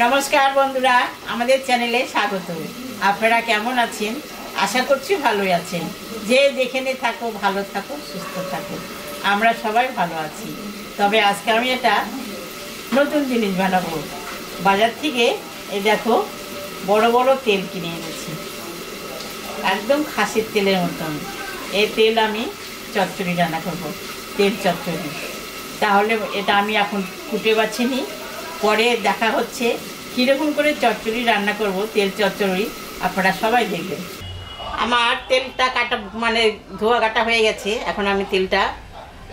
নমস্কার বন্ধুরা, আমাদের চ্যানেলে স্বাগত। আপনারা কেমন আছেন? আশা করছি ভালোই আছেন। যে যেখানে থাকো ভালো থাকো, সুস্থ থাকো। আমরা সবাই ভালো আছি। তবে আজকে আমি একটা নতুন জিনিস বানাবো। বাজার থেকে এই দেখো বড় বড় তেল কিনে এনেছি, একদম খাসির তেলের মতন। এই তেল আমি চচ্চড়ি রান্না করবো, তেল চচ্চড়ি। তাহলে এটা আমি এখন কুটে বাছি নিই, পরে দেখা হচ্ছে কীরকম করে চচ্চড়ি রান্না করব, তেল চচ্চড়ি। আপনারা সবাই দেখবেন। আমার তেলটা কাটা ধোয়া কাটা হয়ে গেছে। এখন আমি তেলটা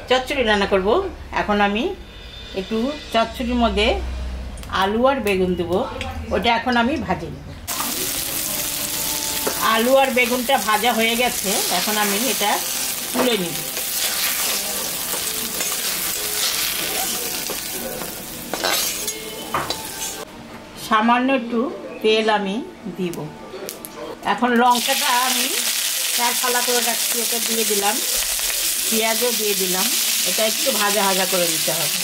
চচ্চড়ি রান্না করব। এখন আমি একটু চচ্চড়ির মধ্যে আলু আর বেগুন দেবো, ওটা এখন আমি ভাজে নেব। আলু আর বেগুনটা ভাজা হয়ে গেছে, এখন আমি এটা তুলে নিব। সামান্য একটু তেল আমি দিব। এখন লঙ্কাটা আমি 4 ফালা করে রাখছি, এটা দিয়ে দিলাম। পেঁয়াজও দিয়ে দিলাম। এটা একটু ভাজা ভাজা করে দিতে হবে।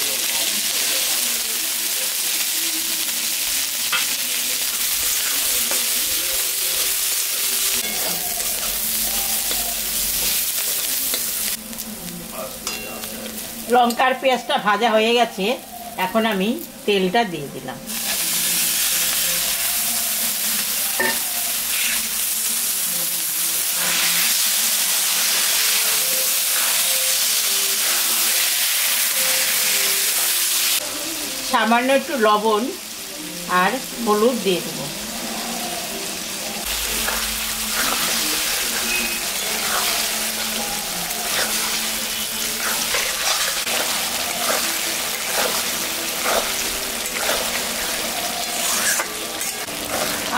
লঙ্কার পেঁয়াজটা ভাজা হয়ে গেছে, এখন আমি তেলটা দিয়ে দিলাম। সামান্য একটু লবণ আর হলুদ দিয়ে দেবো।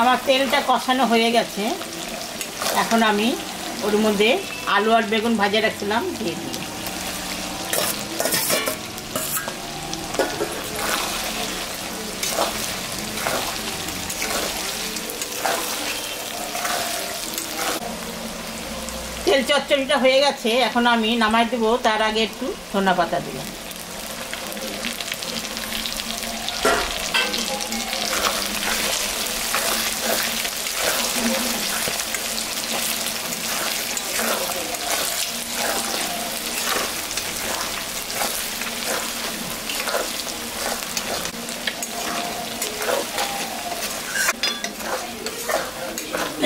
আমার তেলটা কষানো হয়ে গেছে, এখন আমি ওর মধ্যে আলু আর বেগুন ভাজা রাখছিলাম দিয়ে দিই। তেল চচ্চড়িটা হয়ে গেছে, এখন আমি নামাই দেবো। তার আগে একটু ধনে পাতা দিলাম।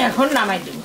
এখন নামাই দেব।